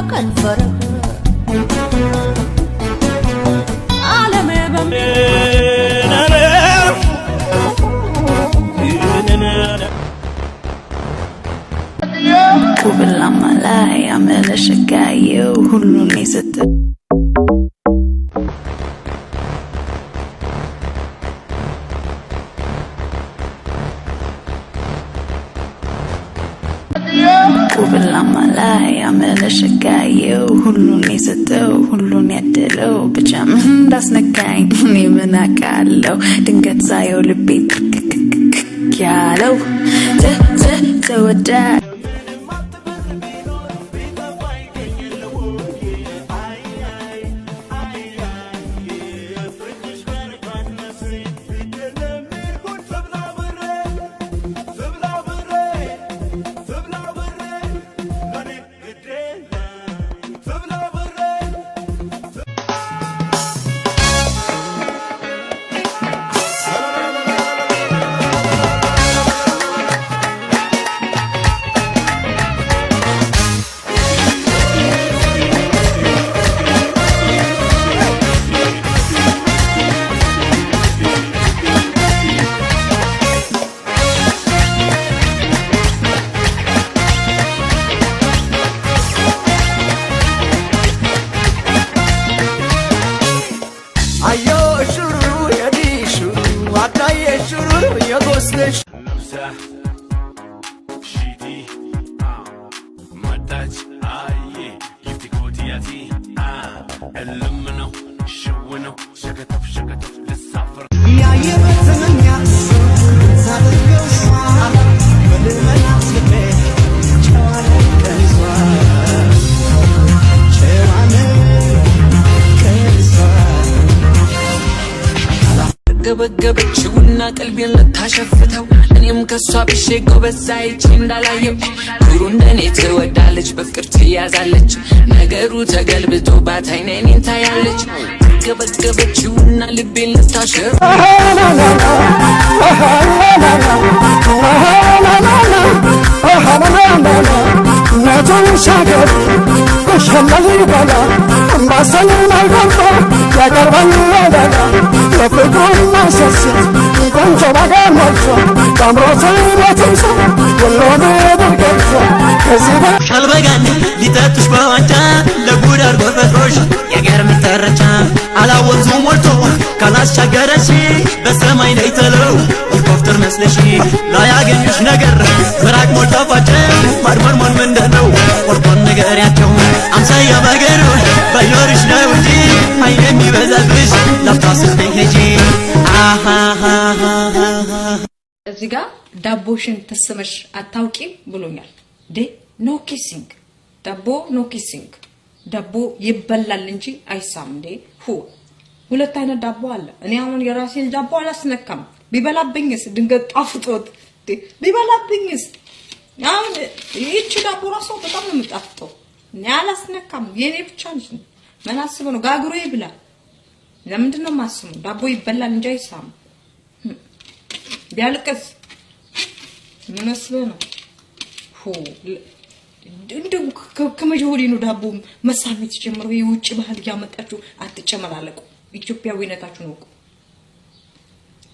كنفرك عالمي وبالله لا يعمل شقاية وهلوني ستة وبالله لا يعمل شقاية وهلوني ستة وهلوني يدلو بجامن داس نكاين مني مناكالو دنقت زايو لبيت كالو توداي ገበገበችውና ቀልቤን ልታሸፍተው እኔም ከሷ ብሼገው በዛይች እንዳላየው ኩሩ እንደኔ ትወዳለች በፍቅር ትያዛለች ነገሩ ተገልብጦ ባታይኔን ታያለች ገበገበችውና ልቤን ልታሸፍ ነቱን ሻገር ከሸመል ይበላ አምባሰልን አይቆርጦ ያቀርባል ወደላ የፍቅሩን ማሰስት ቆንጆ ባገር ሞልቶ በአምሮትን በትምሶ ወሎን ድርገቶ ከዚህ ሻልበጋን ሊጠጡሽ በዋንጫ ለጉድ አርጎ ፈጥሮሽ የገር ምተረቻ አላወንዙ ሞልቶ ካላስቻገረሽ በሰማይ ላይ ተለው ኮፍተር መስለሽ ላያገኙሽ ነገር ምራቅ ሞልቶ ፋጨ ማድመርሞን ምንድነው ወርቆን ነገርያቸው አምሳያ በገሩ ባዮርሽ ነው እንጂ አይኔ የሚበዛብሽ ላፍታስብ ሄጂ እዚህ ጋር ዳቦሽን ተስመሽ አታውቂ ብሎኛል ዴ ኖ ኪሲንግ ዳቦ ኖ ኪሲንግ ዳቦ ይበላል እንጂ አይሳም እንዴ ሁ ሁለት አይነት ዳቦ አለ እኔ አሁን የራሴን ዳቦ አላስነካም ቢበላብኝስ ድንገት ጣፍጦት ቢበላብኝስ አሁን ይቺ ዳቦ ራሱ በጣም ነው የምጣፍጠው እኔ አላስነካም የኔ ብቻ ነሽ ምን አስበው ነው ጋግሮ ይብላ ለምንድን ነው ማስሙ ዳቦ ይበላል እንጂ አይሳም ቢያልቅስ ምን አስበው ነው ሁ እንደው ከመጀሆሊ ነው ዳቦ መሳሚት ጀምሮ የውጭ ባህል ያመጣችሁ አትጨመላለቁ ኢትዮጵያዊነታችሁ ነው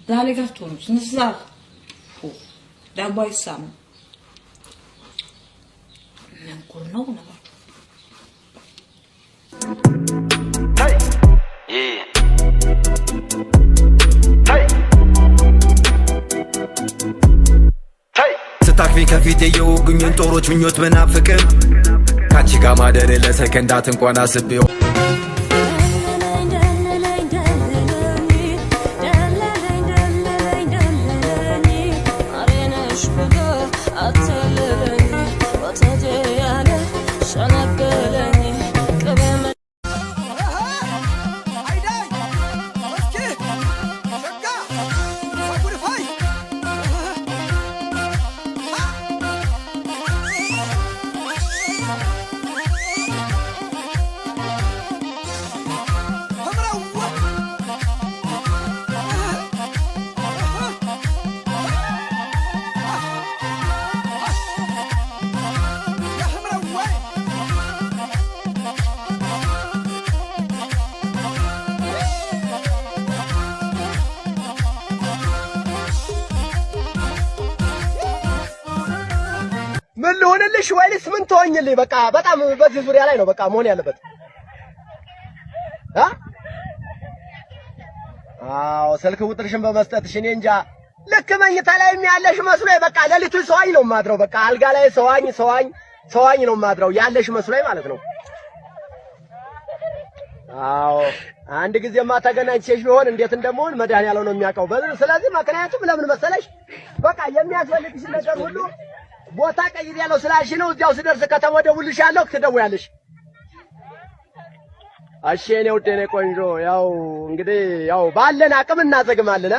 ዛሬ ጋርቶ ነው ስንሳ ሁ ዳቦ አይሳም ነንኩር ነው ነው ስታክፊ ከፊቴ የውጉኝን ጦሮች ምኞት በናፍቅም ካንቺ ጋር ማደር ለሰከንዳት እንኳን አስቤው ልደውልልሽ ወይስ ምን ትሆኝልኝ? በቃ በጣም በዚህ ዙሪያ ላይ ነው በቃ መሆን ያለበት። አዎ ስልክ ቁጥርሽን በመስጠትሽ እኔ እንጃ ልክ መኝታ ላይ ያለሽ መስሎኝ በቃ ሌሊቱን ሰዋኝ ነው ማድረው። በቃ አልጋ ላይ ሰዋኝ ነው ማድረው ያለሽ መስሎኝ ማለት ነው። አዎ አንድ ጊዜማ ተገናኝቼሽ ቢሆን እንዴት እንደምሆን መድኃኒዓለም ነው የሚያውቀው። ስለዚህ ምክንያቱም ለምን መሰለሽ በቃ የሚያስፈልግሽ ነገር ሁሉ ቦታ ቀይሬያለሁ ስላልሽ ነው። እዚያው ስደርስ ከተማ ደውልልሻለሁ፣ ትደውያለሽ። እሺ እኔ ውዴ ነኝ ቆንጆ። ያው እንግዲህ ያው ባለን አቅም እናዘግማለን።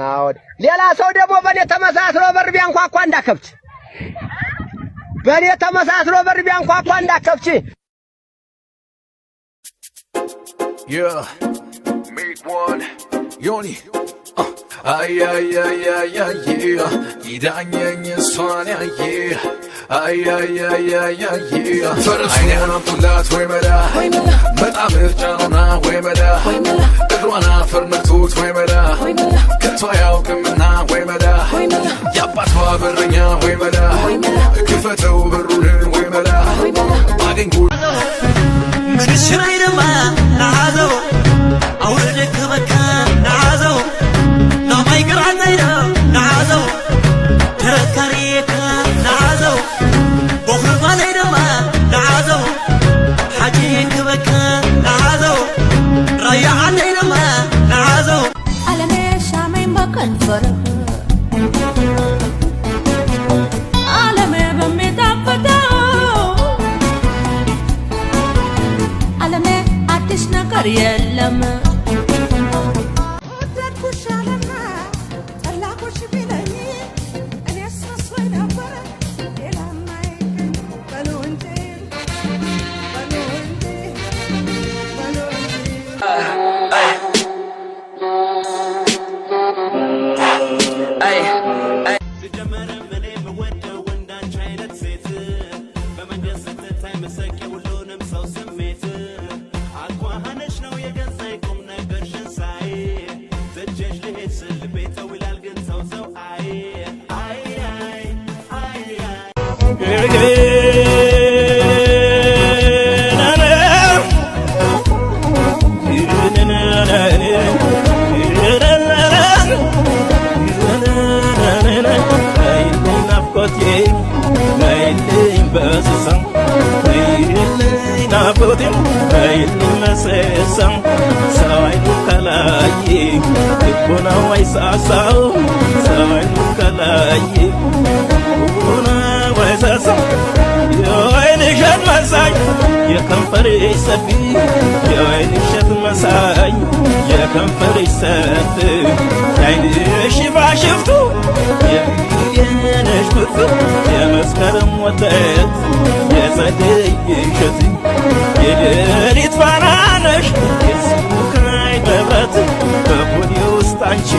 አዎ ሌላ ሰው ደግሞ በኔ ተመሳስሎ በር ቢያንኳኳ እንዳከብች፣ በኔ ተመሳስሎ በር ቢያንኳኳ እንዳከብች። Yeah, make one, Yoni. Ay, ay, ay, ay, ay, yeah. Idanya swana, yeah. Ay, ay, ay, ay, ay, yeah. First one up to last, way mera. But I'm a chana, way mera. Everyone after me tooth, way mera. Get why out come na, way mera. Yapat wabernya, way mera. Give it over, way mera. Bagging good. ምንሽራይደማ ናዘው አውረደክ በካ ናዘው ናማይግራታይዳ ናዘው ተረካሪካ ናዘው ቦኽርባላይደማ ናዘው ሓጂክ በካ ናዘው ራያዓናይደማ ናዘው ዓለሜ ሻመኝ በከንፈር ዓለሜ በሚጣፍጠው ዓለሜ አዲስ ነገር የለም ወደድኩሻለና ጠላኩሽ ቢለኝ እኔስ መስሎኝ ነበር ሌላማ አይገኝ በሉ እንጂ የከንፈሬ ሰፊ የወይንሸት መሳይ የከንፈሬ ሰፊ ያይንሽ ባሽፍቱ የነሽ ብርቱ የመስከረም ወተት የጸደይ እሸት የሌሊት ፋና ነሽ የስሙካይ መብራት በሆዴ ውስጥ አንቺ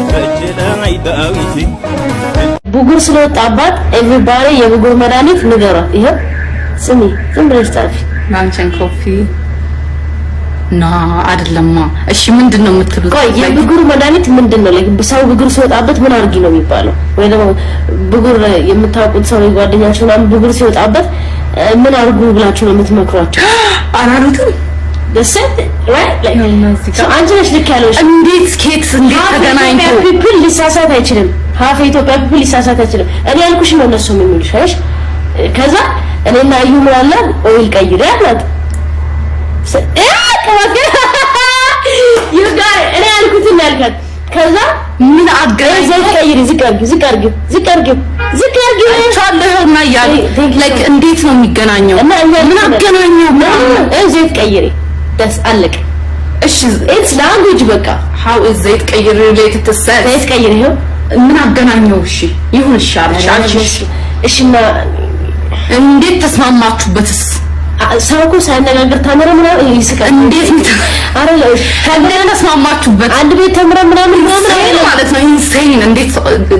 በእጅ ላይ ዳዊት ብጉር ስለወጣባት ኤቭሪባዲ የብጉር መድኃኒት ንገሯት። ይሄ ስሚ ዝም ብለሽ ጻፊ። ማንቸን ኮፊ ና አይደለማ። እሺ ምንድነው የምትሉት? ቆይ የብጉር መድኃኒት ምንድነው? ሰው ብጉር ሲወጣበት ምን አድርጊ ነው የሚባለው? ወይ ደግሞ ብጉር የምታውቁት ሰው ጓደኛችሁ ምናምን ብጉር ሲወጣበት ምን አድርጉ ብላችሁ ነው የምትመክሯቸው? አላሉትም ደሰት right like አንቺ ነሽ ልክ ያለሽ። እንዴት ስኬት እንዴት ተገናኝቶ ፒፕል ሊሳሳት አይችልም። ሀፍ ኢትዮጵያ ፒፕል ሊሳሳት አይችልም። እኔ ያልኩሽ ነው እነሱ የሚሉሽ አይሽ። ከዛ እኔና እዩ ምናለ ኦይል ቀይሬ አላት ይጋር እኔ ያልኩትን ያልካት ከዛ ምን አገናኝ ዘይቀይሪ ዝቀርጊ ቻለውና ያለ ላይክ እንዴት ነው የሚገናኘው? ምን አገናኘው? ዘይት ቀይሪ ደስ አለቀ። እሺ it's language በቃ how is ዘይት ቀይሪ related to sex? ዘይት ቀይሪ ነው ምን አገናኘው? እሺ ይሁን ይሻልሽ። እሺና እንዴት ተስማማችሁበትስ? ሰውኩ ሳይነጋገር ተምረ ምናምን ይስቃል። እንዴት አረ ተምረን ተስማማችሁበት? አንድ ቤት ተምረን ምናምን ማለት ነው ኢንሴን። እንዴት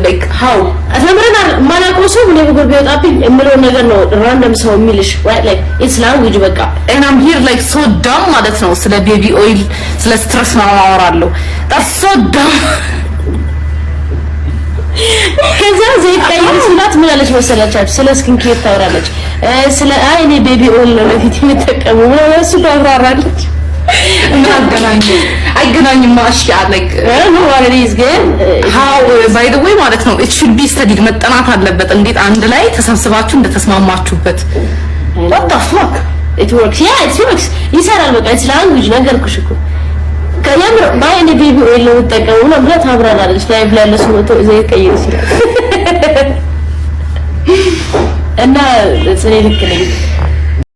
like how ተምረን ማላውቀው ሰው ምን ነገር ቢወጣብኝ የምለው ነገር ነው ራንደም ሰው የሚልሽ like it's language በቃ and I'm here like so dumb ማለት ነው። ስለ ቤቢ ኦይል ስለ ስትረስ ማወራለሁ that's so dumb ከዛ ዘይት ቀይሪ ሲላት ምን አለች መሰላችሁ? ስለ ስኪን ኬር ታወራለች። ስለ እኔ ቤቢ ኦይል ነው ለፊት የምጠቀመው እሱ ታብራራለች። አይገናኝም ማሽ like no what it is ግን how by the way ማለት ነው it should be studied መጠናት አለበት እንዴት አንድ ላይ ተሰብስባችሁ እንደተስማማችሁበት what the fuck it works yeah it works ይሰራል በቃ it's language ነገርኩሽ እኮ ከያምር ባይኔ ቤቢ ኦይል ነው ተጠቀሙ ነው ብላ ታብራራለች ላይቭ ላይ ለሱ ወጥቶ ዘይት ቀይሪ ሲላል እና ጽኔ ልክ ነኝ